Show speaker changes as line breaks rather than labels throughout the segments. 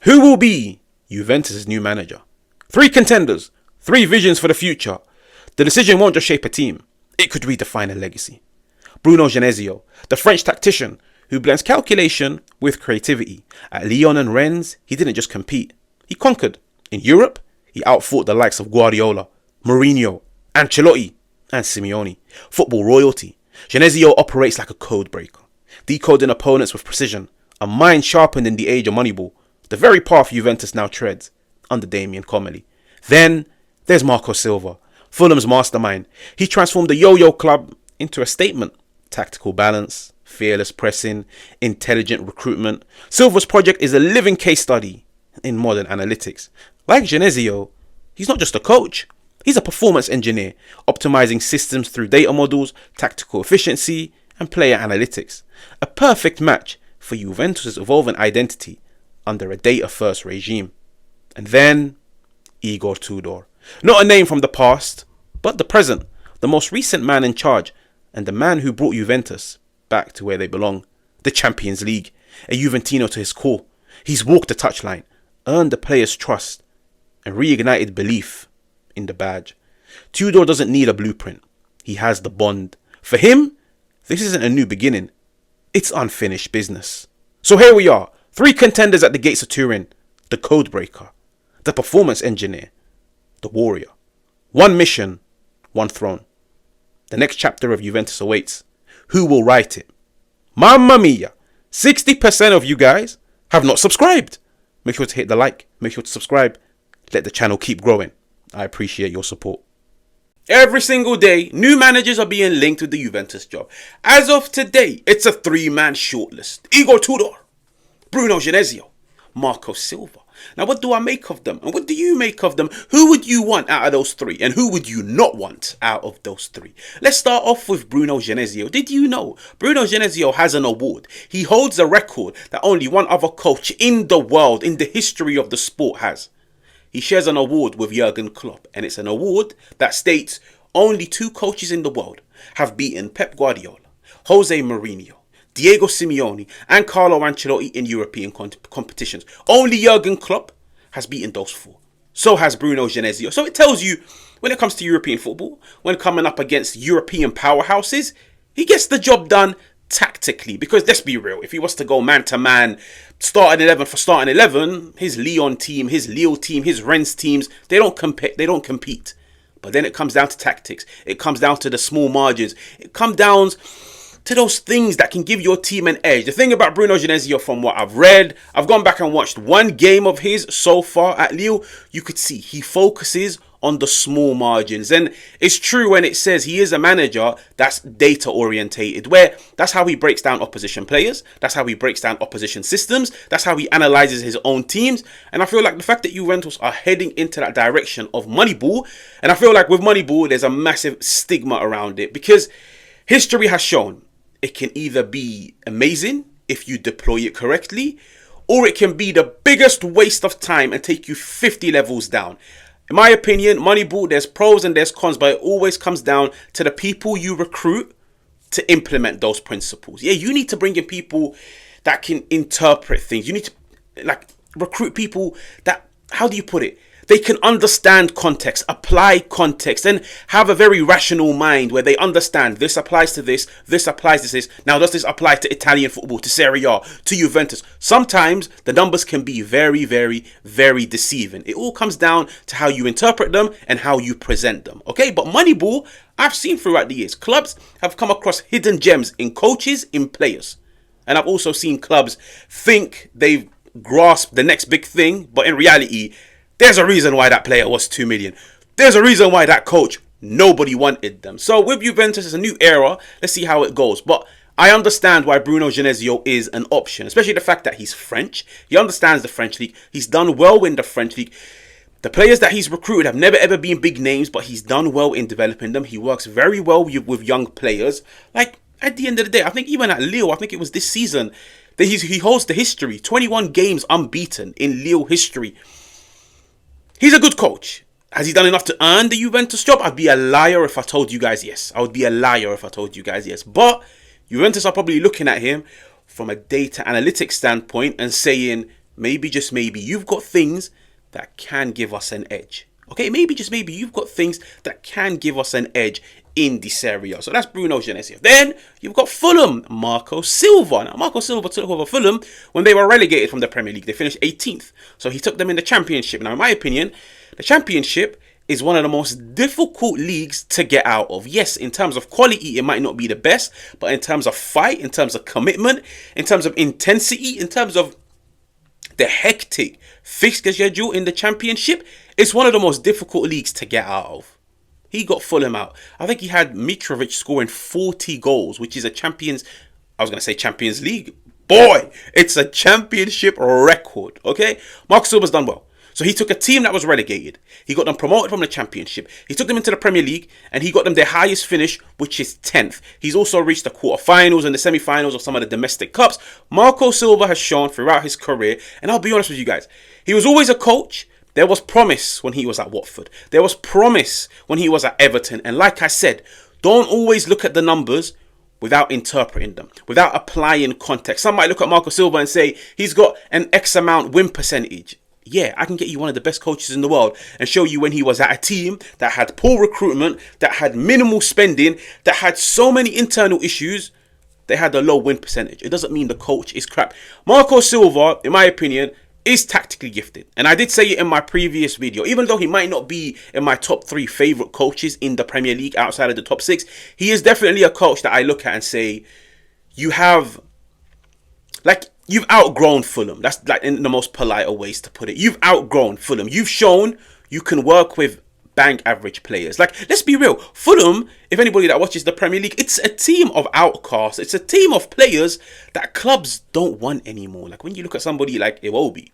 Who will be Juventus' new manager? 3 contenders, 3 visions for the future. The decision won't just shape a team, it could redefine a legacy. Bruno Genesio, the French tactician who blends calculation with creativity. At Lyon and Rennes, he didn't just compete, he conquered. In Europe, he outfought the likes of Guardiola, Mourinho, Ancelotti, and Simeone. Football royalty. Genesio operates like a code breaker, decoding opponents with precision, a mind sharpened in the age of Moneyball, the very path Juventus now treads under Damien Comely. Then there's Marco Silva, Fulham's mastermind. He transformed the yo-yo club into a statement. Tactical balance, fearless pressing, intelligent recruitment. Silva's project is a living case study in modern analytics. Like Genesio, he's not just a coach, he's a performance engineer, optimizing systems through data models, tactical efficiency, and player analytics. A perfect match for Juventus' evolving identity under a data-first regime. And then, Igor Tudor. Not a name from the past, but the present, the most recent man in charge, and the man who brought Juventus back to where they belong, the Champions League, a Juventino to his core. He's walked the touchline, earned the players' trust, and reignited belief in the badge. Tudor doesn't need a blueprint, he has the bond. For him, this isn't a new beginning, it's unfinished business. So here we are, 3 contenders at the gates of Turin, the codebreaker, the performance engineer, the warrior. 1 mission, 1 throne. The next chapter of Juventus awaits. Who will write it? Mamma mia! 60% of you guys have not subscribed. Make sure to hit the like. Make sure to subscribe. Let the channel keep growing. I appreciate your support. Every single day, new managers are being linked with the Juventus job. As of today, it's a 3-man shortlist. Igor Tudor, Bruno Genesio, Marco Silva. Now, what do I make of them? And what do you make of them? Who would you want out of those 3? And who would you not want out of those 3? Let's start off with Bruno Genesio. Did you know Bruno Genesio has an award? He holds a record that only one other coach in the world, in the history of the sport, has. He shares an award with Jurgen Klopp. And it's an award that states only 2 coaches in the world have beaten Pep Guardiola, Jose Mourinho, Diego Simeone, and Carlo Ancelotti in European competitions. Only Jurgen Klopp has beaten those 4. So has Bruno Genesio. So it tells you, when it comes to European football, when coming up against European powerhouses, he gets the job done tactically. Because let's be real, if he was to go man-to-man, starting 11 for starting 11, his Lyon team, his Lille team, his Rennes teams, they don't compete. But then it comes down to tactics. It comes down to the small margins. It comes down to those things that can give your team an edge. The thing about Bruno Genesio, from what I've read, I've gone back and watched 1 game of his so far at Lille. You could see he focuses on the small margins. And it's true when it says he is a manager that's data orientated, where that's how he breaks down opposition players. That's how he breaks down opposition systems. That's how he analyzes his own teams. And I feel like the fact that Juventus are heading into that direction of Moneyball, and I feel like with Moneyball, there's a massive stigma around it, because history has shown it can either be amazing if you deploy it correctly, or it can be the biggest waste of time and take you 50 levels down. In my opinion, Moneyball, there's pros and there's cons, but it always comes down to the people you recruit to implement those principles. Yeah, you need to bring in people that can interpret things. You need to recruit people that, how do you put it? They can understand context, apply context, and have a very rational mind where they understand this applies to this, this applies to this. Now, does this apply to Italian football, to Serie A, to Juventus? Sometimes the numbers can be very, very, very deceiving. It all comes down to how you interpret them and how you present them. Okay, but Moneyball, I've seen throughout the years, clubs have come across hidden gems in coaches, in players. And I've also seen clubs think they've grasped the next big thing, but in reality, there's a reason why that player was 2 million. There's a reason why that coach, nobody wanted them. So with Juventus, it's a new era. Let's see how it goes. But I understand why Bruno Genesio is an option, especially the fact that he's French. He understands the French league. He's done well in the French league. The players that he's recruited have never ever been big names, but he's done well in developing them. He works very well with young players. Like, at the end of the day, I think even at Lille, I think it was this season, that he holds the history. 21 games unbeaten in Lille history. He's a good coach. Has he done enough to earn the Juventus job? I'd be a liar if I told you guys yes. I would be a liar if I told you guys yes. But Juventus are probably looking at him from a data analytics standpoint and saying, maybe, just maybe, you've got things that can give us an edge. Okay, maybe, just maybe, you've got things that can give us an edge in this area. So that's Bruno Genesio. Then you've got Fulham, Marco Silva. Now, Marco Silva took over Fulham when they were relegated from the Premier League. They finished 18th. So he took them in the Championship. Now, in my opinion, the Championship is one of the most difficult leagues to get out of. Yes, in terms of quality, it might not be the best, but in terms of fight, in terms of commitment, in terms of intensity, in terms of the hectic fixture schedule in the Championship, it's one of the most difficult leagues to get out of. He got Fulham out. I think he had Mitrovic scoring 40 goals, which is Champions League. Boy, it's a Championship record, okay? Marco Silva's done well. So he took a team that was relegated. He got them promoted from the Championship. He took them into the Premier League and he got them their highest finish, which is 10th. He's also reached the quarterfinals and the semi-finals of some of the domestic cups. Marco Silva has shown throughout his career, and I'll be honest with you guys, he was always a coach. There was promise when he was at Watford. There was promise when he was at Everton. And like I said, don't always look at the numbers without interpreting them, without applying context. Some might look at Marco Silva and say he's got an X amount win percentage. Yeah, I can get you one of the best coaches in the world and show you when he was at a team that had poor recruitment, that had minimal spending, that had so many internal issues, they had a low win percentage. It doesn't mean the coach is crap. Marco Silva, in my opinion, is tactically gifted. And I did say it in my previous video. Even though he might not be in my top 3 favourite coaches in the Premier League outside of the top 6, he is definitely a coach that I look at and say, you've outgrown Fulham. That's like in the most polite ways to put it. You've outgrown Fulham. You've shown you can work with bang average players. Like, let's be real. Fulham, if anybody that watches the Premier League, it's a team of outcasts. It's a team of players that clubs don't want anymore. Like when you look at somebody like Iwobi,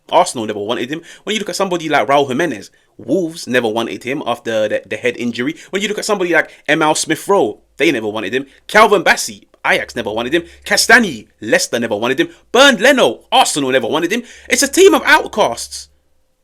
Arsenal never wanted him. When you look at somebody like Raul Jimenez, Wolves never wanted him after the head injury. When you look at somebody like Emile Smith-Rowe, they never wanted him. Calvin Bassey, Ajax never wanted him. Castagni, Leicester never wanted him. Bernd Leno, Arsenal never wanted him. It's a team of outcasts.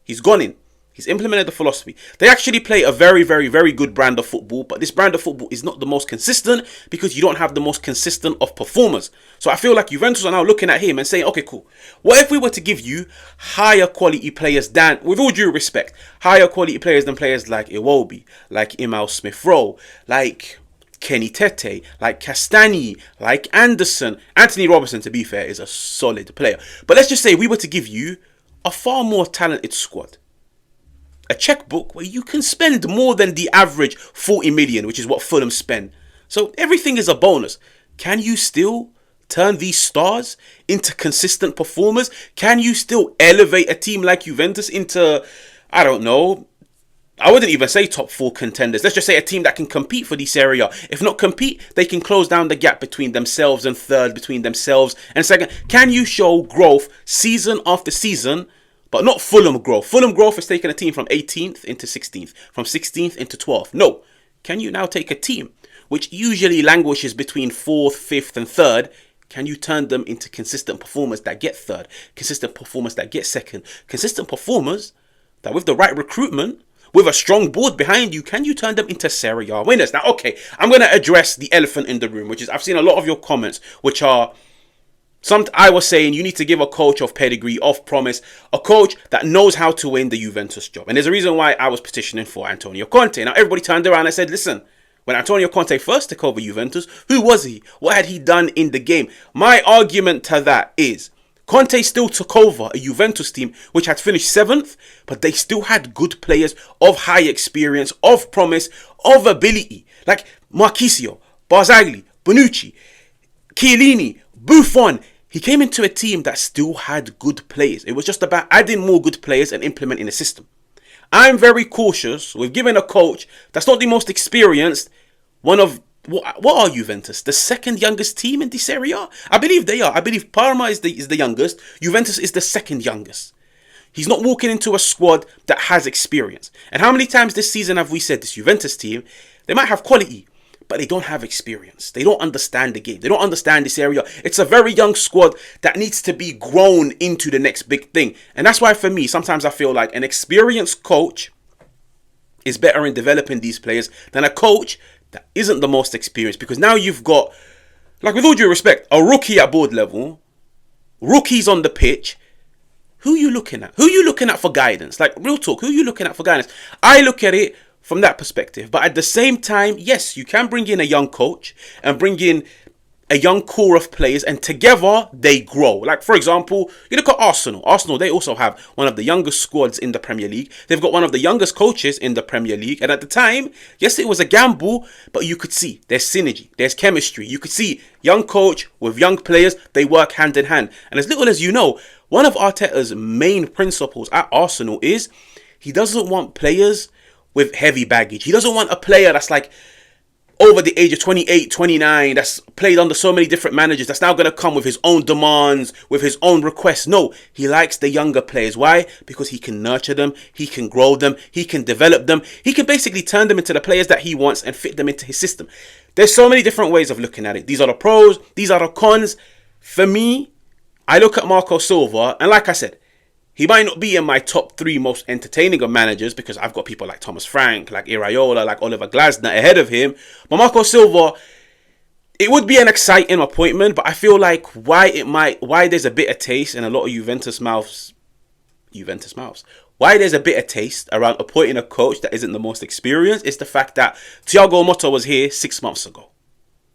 He's gone in. He's implemented the philosophy. They actually play a very, very, very good brand of football, but this brand of football is not the most consistent because you don't have the most consistent of performers. So I feel like Juventus are now looking at him and saying, okay, cool. What if we were to give you higher quality players than, with all due respect, higher quality players than players like Iwobi, like Emile Smith-Rowe, like Kenny Tete, like Castagni, like Anderson. Anthony Robertson, to be fair, is a solid player. But let's just say we were to give you a far more talented squad. A checkbook where you can spend more than the average 40 million, which is what Fulham spend. So everything is a bonus. Can you still turn these stars into consistent performers? Can you still elevate a team like Juventus into, I don't know, I wouldn't even say top 4 contenders. Let's just say a team that can compete for this area. If not compete, they can close down the gap between themselves and third, between themselves and second. Can you show growth season after season? But not Fulham growth. Fulham growth is taking a team from 18th into 16th. From 16th into 12th. No. Can you now take a team which usually languishes between 4th, 5th and 3rd? Can you turn them into consistent performers that get 3rd? Consistent performers that get 2nd? Consistent performers that with the right recruitment, with a strong board behind you, can you turn them into Serie A winners? Now, okay, I'm going to address the elephant in the room, which is I've seen a lot of your comments, which are... I was saying you need to give a coach of pedigree, of promise, a coach that knows how to win the Juventus job. And there's a reason why I was petitioning for Antonio Conte. Now, everybody turned around and said, listen, when Antonio Conte first took over Juventus, who was he? What had he done in the game? My argument to that is Conte still took over a Juventus team which had finished 7th, but they still had good players of high experience, of promise, of ability. Like Marchisio, Barzagli, Bonucci, Chiellini, Buffon. He came into a team that still had good players. It was just about adding more good players and implementing a system. I'm very cautious with giving a coach that's not the most experienced one of... What are Juventus? The second youngest team in this area? I believe they are. I believe Parma is the youngest. Juventus is the second youngest. He's not walking into a squad that has experience. And how many times this season have we said this Juventus team, they might have quality, but they don't have experience. They don't understand the game. They don't understand this area. It's a very young squad that needs to be grown into the next big thing. And that's why for me, sometimes I feel like an experienced coach is better in developing these players than a coach that isn't the most experienced. Because now you've got, like with all due respect, a rookie at board level, rookies on the pitch, who you looking at? Who you looking at for guidance? Like, real talk, who you looking at for guidance? I look at it from that perspective. But at the same time, yes, you can bring in a young coach and bring in a young core of players, and together they grow. Like, for example, you look at Arsenal. Arsenal, they also have one of the youngest squads in the Premier League. They've got one of the youngest coaches in the Premier League. And at the time, yes, it was a gamble, but you could see there's synergy, there's chemistry. You could see young coach with young players, they work hand in hand. And as little as you know, one of Arteta's main principles at Arsenal is he doesn't want players with heavy baggage. He doesn't want a player that's like over the age of 28, 29, that's played under so many different managers, that's now going to come with his own demands, with his own requests. No, he likes the younger players. Why? Because he can nurture them, he can grow them, he can develop them, he can basically turn them into the players that he wants and fit them into his system. There's so many different ways of looking at it. These are the pros, these are the cons. For me, I look at Marco Silva, and like I said, he might not be in my top 3 most entertaining of managers because I've got people like Thomas Frank, like Iraola, like Oliver Glasner ahead of him. But Marco Silva, it would be an exciting appointment, but I feel like why there's a bitter taste in a lot of Juventus mouths, why there's a bitter taste around appointing a coach that isn't the most experienced is the fact that Thiago Motta was here 6 months ago.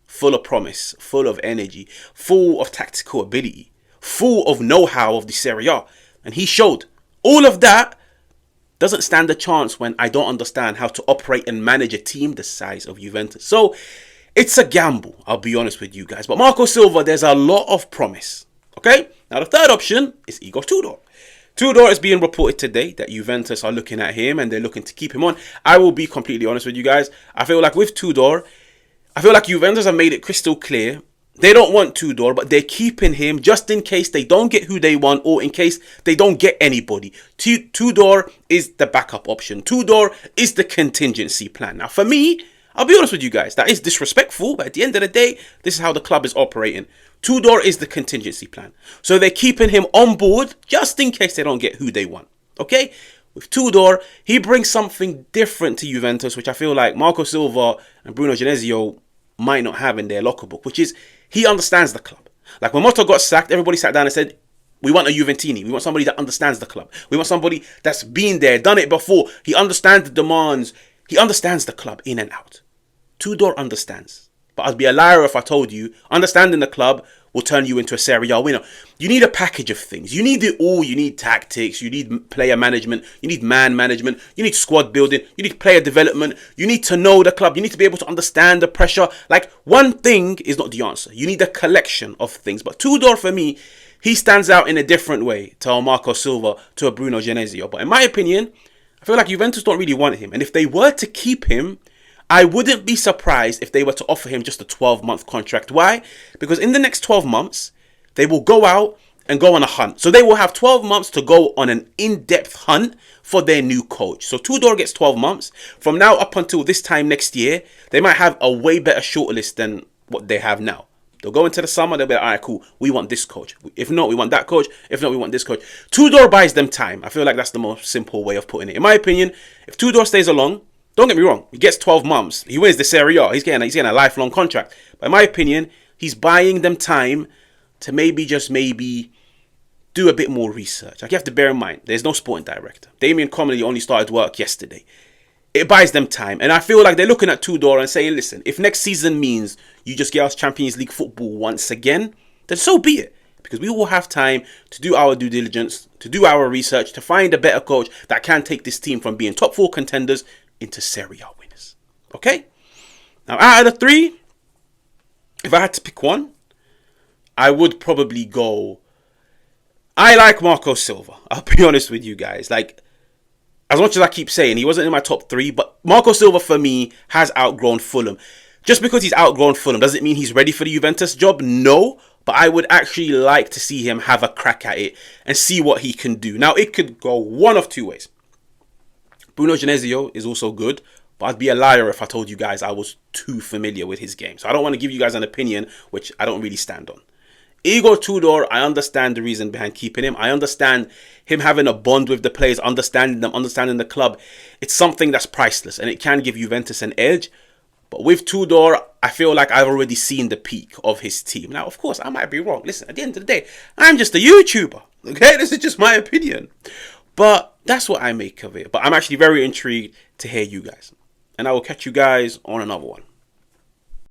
Full of promise, full of energy, full of tactical ability, full of know-how of the Serie A. And he showed all of that doesn't stand a chance when I don't understand how to operate and manage a team the size of Juventus. So it's a gamble, I'll be honest with you guys. But Marco Silva, there's a lot of promise. Okay? Now the third option is Igor Tudor. Tudor is being reported today that Juventus are looking at him and they're looking to keep him on. I will be completely honest with you guys. I feel like with Tudor, I feel like Juventus have made it crystal clear they don't want Tudor, but they're keeping him just in case they don't get who they want or in case they don't get anybody. Tudor is the backup option. Tudor is the contingency plan. Now, for me, I'll be honest with you guys, that is disrespectful, but at the end of the day, this is how the club is operating. Tudor is the contingency plan. So they're keeping him on board just in case they don't get who they want. Okay? With Tudor, he brings something different to Juventus, which I feel like Marco Silva and Bruno Genesio might not have in their locker book, which is he understands the club. Like when Motta got sacked, everybody sat down and said, we want a Juventini. We want somebody that understands the club. We want somebody that's been there, done it before. He understands the demands. He understands the club in and out. Tudor understands. But I'd be a liar if I told you understanding the club will turn you into a Serie A winner. You need a package of things. You need it all. You need tactics. You need player management. You need man management. You need squad building. You need player development. You need to know the club. You need to be able to understand the pressure. Like, one thing is not the answer. You need a collection of things. But Tudor, for me, he stands out in a different way to a Marco Silva, to a Bruno Genesio. But in my opinion, I feel like Juventus don't really want him. And if they were to keep him, I wouldn't be surprised if they were to offer him just a 12-month contract. Why? Because in the next 12 months, they will go out and go on a hunt. So they will have 12 months to go on an in-depth hunt for their new coach. So Tudor gets 12 months. From now up until this time next year, they might have a way better shortlist than what they have now. They'll go into the summer, they'll be like, all right, cool, we want this coach. If not, we want that coach. If not, we want this coach. Tudor buys them time. I feel like that's the most simple way of putting it. In my opinion, if Tudor stays along, don't get me wrong, he gets 12 months. He wins the Serie A. He's getting a lifelong contract. But in my opinion, he's buying them time to maybe do a bit more research. Like, you have to bear in mind, there's no sporting director. Damien Comedy only started work yesterday. It buys them time. And I feel like they're looking at Tudor and saying, listen, if next season means you just get us Champions League football once again, then so be it. Because we will have time to do our due diligence, to do our research, to find a better coach that can take this team from being top 4 contenders into Serie A winners. Okay? Now, out of the 3, if I had to pick one, I would probably go... I like Marco Silva. I'll be honest with you guys. Like, as much as I keep saying, he wasn't in my top 3, but Marco Silva, for me, has outgrown Fulham. Just because he's outgrown Fulham doesn't mean he's ready for the Juventus job. No, but I would actually like to see him have a crack at it and see what he can do. Now, it could go one of 2 ways. Bruno Genesio is also good, but I'd be a liar if I told you guys I was too familiar with his game. So I don't want to give you guys an opinion which I don't really stand on. Igor Tudor, I understand the reason behind keeping him. I understand him having a bond with the players, understanding them, understanding the club. It's something that's priceless and it can give Juventus an edge. But with Tudor, I feel like I've already seen the peak of his team. Now, of course, I might be wrong. Listen, at the end of the day, I'm just a YouTuber. Okay, this is just my opinion. But that's what I make of it. But I'm actually very intrigued to hear you guys. And I will catch you guys on another one.